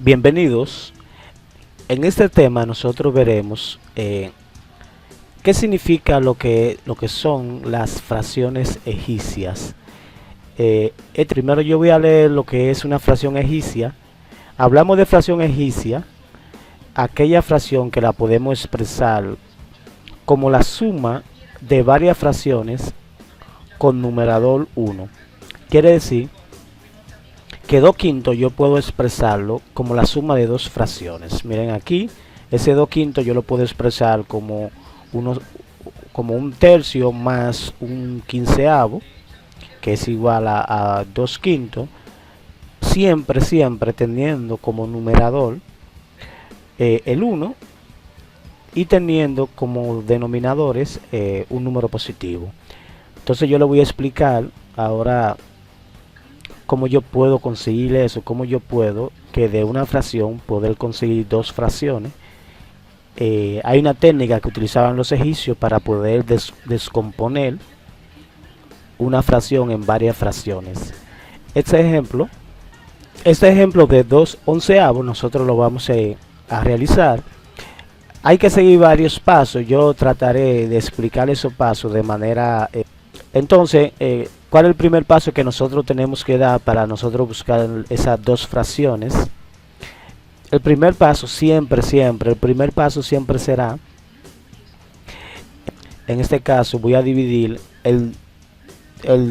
Bienvenidos. En este tema nosotros veremos qué significa lo que son las fracciones egipcias. Primero yo voy a leer lo que es una fracción egipcia. Hablamos de fracción egipcia, aquella fracción que la podemos expresar como la suma de varias fracciones con numerador 1. Quiere decir que 2 quintos yo puedo expresarlo como la suma de dos fracciones. Miren aquí, ese 2 quintos yo lo puedo expresar como un tercio más un quinceavo, que es igual a 2 quintos, siempre teniendo como numerador el 1 y teniendo como denominadores un número positivo. Entonces yo le voy a explicar ahora cómo yo puedo conseguir eso, cómo yo puedo que de una fracción poder conseguir dos fracciones. Hay una técnica que utilizaban los egipcios para poder descomponer una fracción en varias fracciones. Este ejemplo de 2 onceavos nosotros lo vamos a realizar. Hay que seguir varios pasos. Yo trataré de explicar esos pasos de manera entonces, ¿cuál es el primer paso que nosotros tenemos que dar para nosotros buscar esas dos fracciones? El primer paso siempre será, en este caso voy a dividir el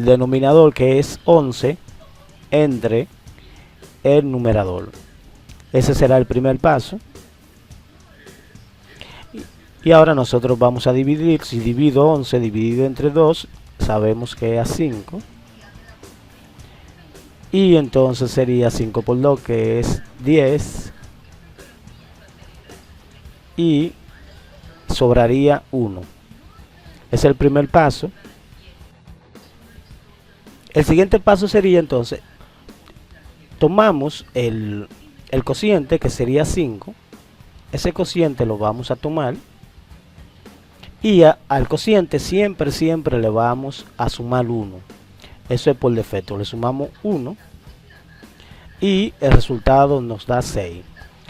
denominador, que es 11, entre el numerador. Ese será el primer paso. Y ahora nosotros vamos a dividir. Si divido 11 dividido entre 2, sabemos que es a 5. Y entonces sería 5 por 2, que es 10. Y sobraría 1. Es el primer paso. El siguiente paso sería entonces, tomamos el cociente, que sería 5. Ese cociente lo vamos a tomar. Y al cociente siempre le vamos a sumar 1. Eso es por defecto. Le sumamos 1 y el resultado nos da 6.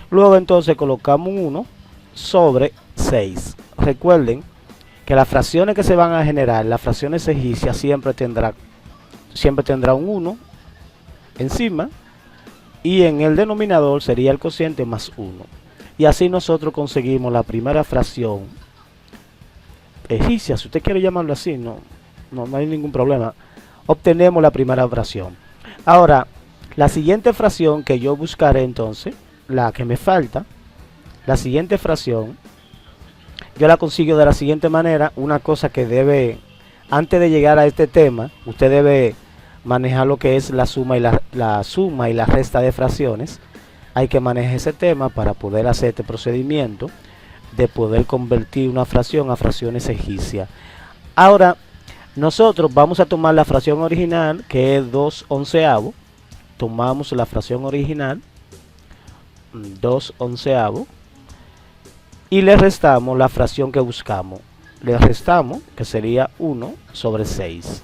Luego entonces colocamos 1 sobre 6. Recuerden que las fracciones que se van a generar, las fracciones egipcias, siempre tendrá un 1 encima, y en el denominador sería el cociente más 1. Y así nosotros conseguimos la primera fracción egipcia, si usted quiere llamarlo así, no hay ningún problema. Obtenemos la primera fracción. Ahora, la siguiente fracción que yo buscaré entonces, la que me falta, la siguiente fracción, yo la consigo de la siguiente manera. Una cosa que debe, antes de llegar a este tema, usted debe manejar lo que es la suma y la resta de fracciones. Hay que manejar ese tema para poder hacer este procedimiento de poder convertir una fracción a fracciones egipcias. Ahora nosotros vamos a tomar la fracción original, que es 2 onceavos. Tomamos la fracción original, 2 onceavos, y le restamos la fracción que buscamos. Le restamos, que sería 1 sobre 6.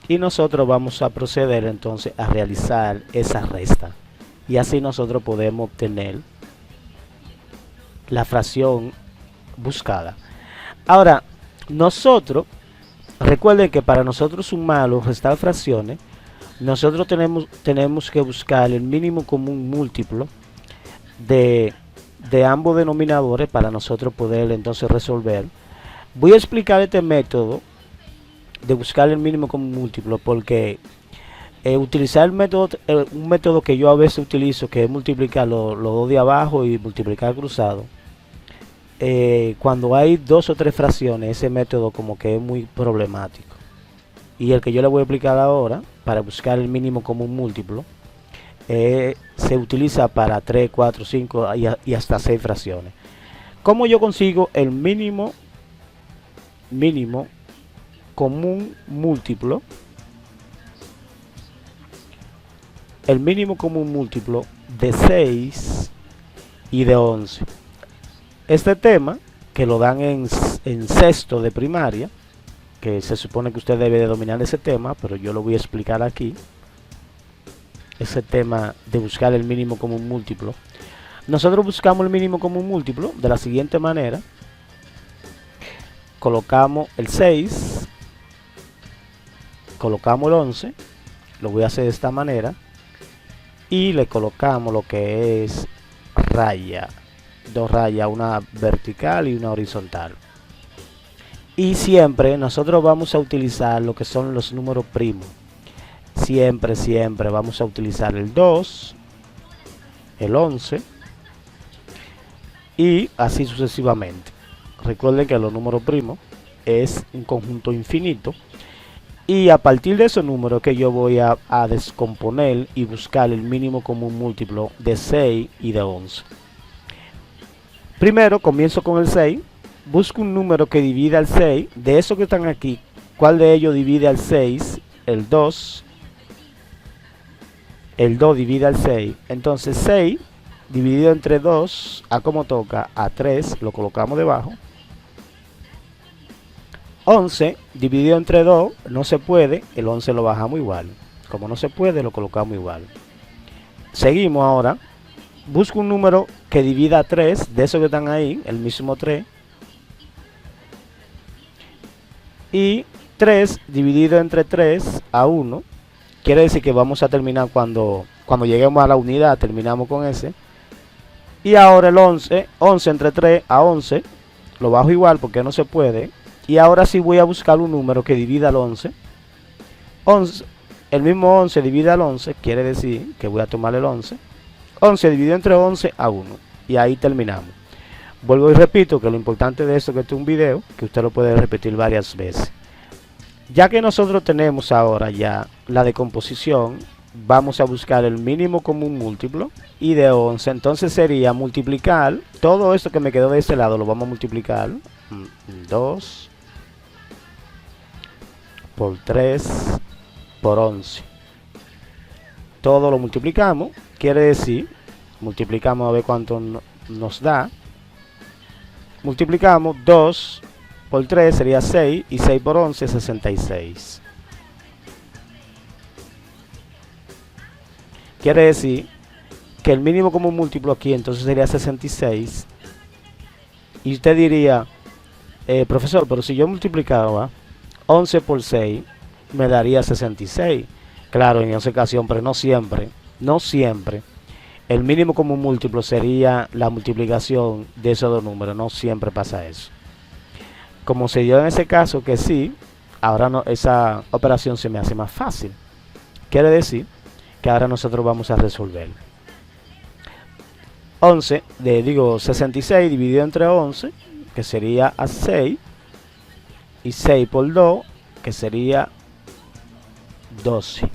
Y nosotros vamos a proceder entonces a realizar esa resta. Y así nosotros podemos obtener la fracción buscada. Ahora, recuerden que para nosotros sumar o restar fracciones, nosotros tenemos que buscar el mínimo común múltiplo de ambos denominadores para nosotros poder entonces resolver. Voy a explicar este método de buscar el mínimo común múltiplo porque utilizar un método que yo a veces utilizo, que es multiplicar los dos de abajo y multiplicar cruzado. Cuando hay 2 o 3 fracciones, ese método como que es muy problemático. Y el que yo le voy a explicar ahora, para buscar el mínimo común múltiplo, se utiliza para 3, 4, 5 y hasta 6 fracciones. ¿Cómo yo consigo el mínimo común múltiplo? El mínimo común múltiplo de 6 y de 11. Este tema, que lo dan en sexto de primaria, que se supone que usted debe de dominar ese tema, pero yo lo voy a explicar aquí. ese tema de buscar el mínimo común múltiplo. Nosotros buscamos el mínimo común múltiplo de la siguiente manera. Colocamos el 6, colocamos el 11, lo voy a hacer de esta manera, y le colocamos lo que es raya, dos rayas, una vertical y una horizontal. Y siempre nosotros vamos a utilizar lo que son los números primos. Siempre vamos a utilizar el 2, el 11 y así sucesivamente. Recuerden que los números primos es un conjunto infinito, y a partir de esos números que yo voy a descomponer y buscar el mínimo común múltiplo de 6 y de 11. Primero comienzo con el 6, busco un número que divida al 6, de esos que están aquí, ¿cuál de ellos divide al 6? El 2. El 2 divide al 6, entonces 6 dividido entre 2, ¿a cómo toca? A 3, lo colocamos debajo. 11 dividido entre 2, no se puede, el 11 lo bajamos igual. Como no se puede, lo colocamos igual. Seguimos ahora, busco un número que divida a 3, de esos que están ahí, el mismo 3. Y 3 dividido entre 3 a 1, quiere decir que vamos a terminar cuando lleguemos a la unidad, terminamos con ese. Y ahora el 11 entre 3 a 11, lo bajo igual porque no se puede. Y ahora sí voy a buscar un número que divida al 11. El mismo 11 divide al 11, quiere decir que voy a tomar el 11. 11 dividido entre 11 a 1. Y ahí terminamos. Vuelvo y repito que lo importante de esto que este es un video, que usted lo puede repetir varias veces. Ya que nosotros tenemos ahora ya la decomposición, vamos a buscar el mínimo común múltiplo, y de 11 entonces sería multiplicar todo esto que me quedó de este lado, lo vamos a multiplicar 2 por 3 por 11. Todo lo multiplicamos, quiere decir, multiplicamos a ver cuánto nos da. Multiplicamos 2 por 3 sería 6, y 6 por 11 66. Quiere decir que el mínimo común múltiplo aquí entonces sería 66. Y usted diría, profesor, pero si yo multiplicaba 11 por 6, me daría 66. Claro, en esa ocasión, pero no siempre. No siempre. El mínimo común múltiplo sería la multiplicación de esos dos números. No siempre pasa eso. Como se dio en ese caso que sí, ahora no, esa operación se me hace más fácil. Quiere decir que ahora nosotros vamos a resolver. 66 dividido entre 11, que sería a 6, y 6 por 2, que sería 12.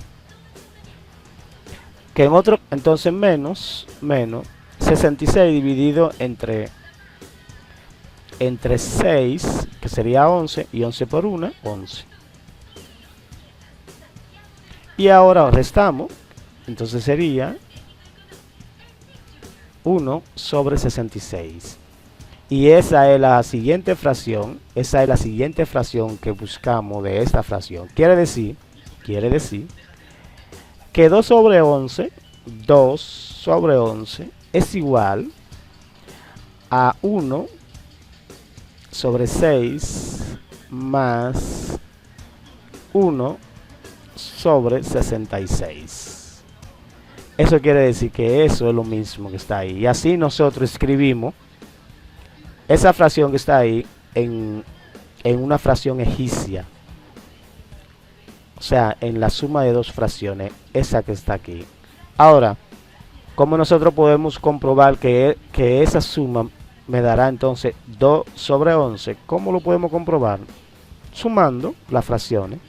Que en otro, entonces menos 66 dividido entre 6, que sería 11, y 11 por 1, 11. Y ahora restamos, entonces sería 1 sobre 66. Y esa es la siguiente fracción, que buscamos de esta fracción. Quiere decir que 2 sobre 11 es igual a 1 sobre 6 más 1 sobre 66. Eso quiere decir que eso es lo mismo que está ahí. Y así nosotros escribimos esa fracción que está ahí en una fracción egipcia. O sea, en la suma de dos fracciones, esa que está aquí. Ahora, ¿cómo nosotros podemos comprobar que esa suma me dará entonces 2 sobre 11? ¿Cómo lo podemos comprobar? Sumando las fracciones.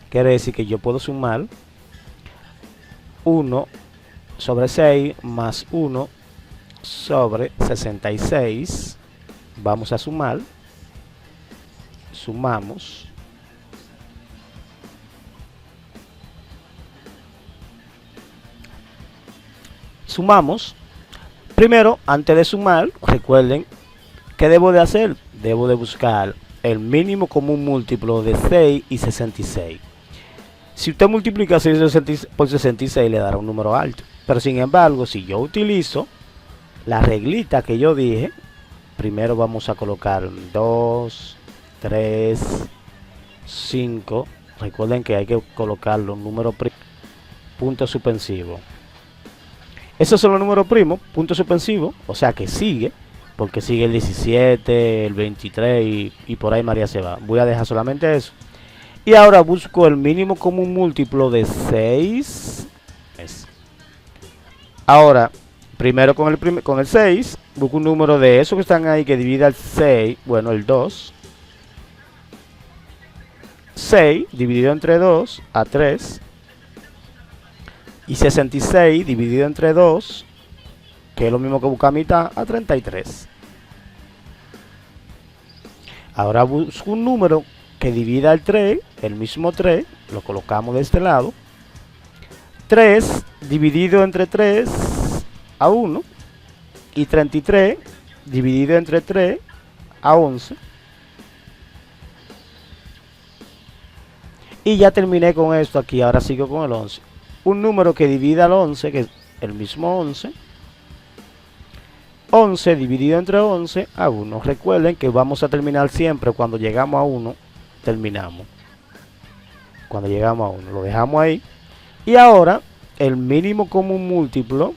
Quiere decir que yo puedo sumar 1 sobre 6 más 1 sobre 66. Vamos a sumar. Sumamos. Sumamos. Primero, antes de sumar, recuerden, ¿qué debo de hacer? Debo de buscar el mínimo común múltiplo de 6 y 66. Si usted multiplica 6 por 66 le dará un número alto. Pero sin embargo, si yo utilizo la reglita que yo dije, primero vamos a colocar 2, 3, 5. Recuerden que hay que colocar los números primos, punto suspensivo. Esos son los números primos, punto suspensivo, o sea que sigue, porque sigue el 17, el 23 y por ahí María se va. Voy a dejar solamente eso. Y ahora busco el mínimo común múltiplo de 6. Ahora, primero con el 6, busco un número de esos que están ahí que divida el 6, bueno, el 2. 6 dividido entre 2 a 3. Y 66 dividido entre 2, que es lo mismo que buscar mitad, a 33. Ahora busco un número que divida el 3, el mismo 3, lo colocamos de este lado. 3 dividido entre 3 a 1. Y 33 dividido entre 3 a 11. Y ya terminé con esto aquí, ahora sigo con el 11. Un número que divida al 11, que es el mismo 11. 11 dividido entre 11 a 1. Recuerden que vamos a terminar siempre cuando llegamos a 1, terminamos. Cuando llegamos a 1, lo dejamos ahí. Y ahora, el mínimo común múltiplo,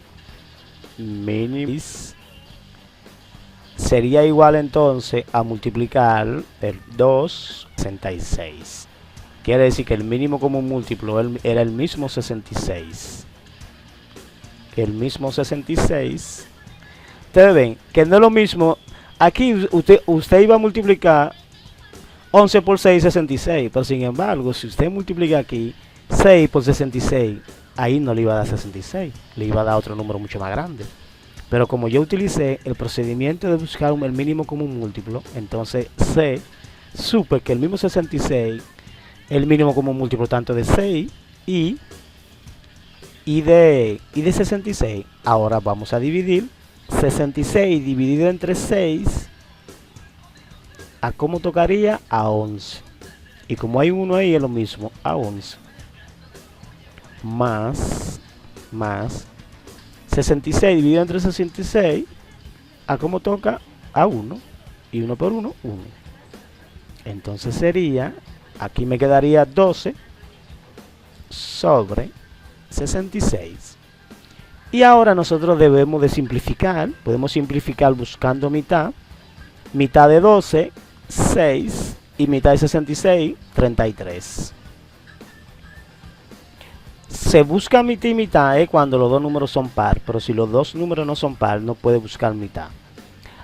sería igual entonces a multiplicar el 2, 66. Quiere decir que el mínimo común múltiplo era el mismo 66. El mismo 66. Ustedes ven que no es lo mismo. Aquí usted iba a multiplicar 11 por 6, 66. Pero sin embargo, si usted multiplica aquí 6 por 66, ahí no le iba a dar 66. Le iba a dar otro número mucho más grande. Pero como yo utilicé el procedimiento de buscar el mínimo común múltiplo, entonces supe que el mismo 66, el mínimo común múltiplo tanto de 6 y de 66. Ahora vamos a dividir 66 dividido entre 6. ¿A cómo tocaría? A 11. Y como hay uno ahí es lo mismo, a 11. Más 66 dividido entre 66. ¿A cómo toca? A 1. Y 1 por 1, 1. Entonces sería, aquí me quedaría 12 sobre 66. Y ahora nosotros debemos de simplificar. Podemos simplificar buscando mitad. Mitad de 12, 6. Y mitad de 66, 33. Se busca mitad y mitad cuando los dos números son par. Pero si los dos números no son par, no puede buscar mitad.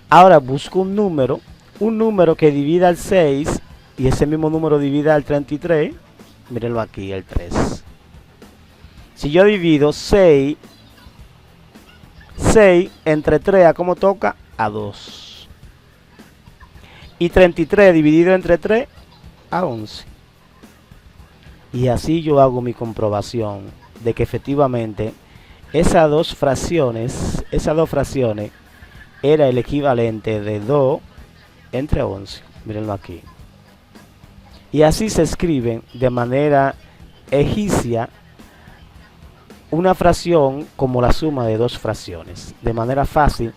Ahora busco un número que divida el 6. Y ese mismo número divida el 33. Mírenlo aquí, el 3. Si yo divido 6 entre 3, ¿a cómo toca? A 2. Y 33 dividido entre 3, a 11. Y así yo hago mi comprobación de que efectivamente esas dos fracciones era el equivalente de 2 entre 11. Mírenlo aquí. Y así se escribe de manera egipcia una fracción como la suma de dos fracciones. De manera fácil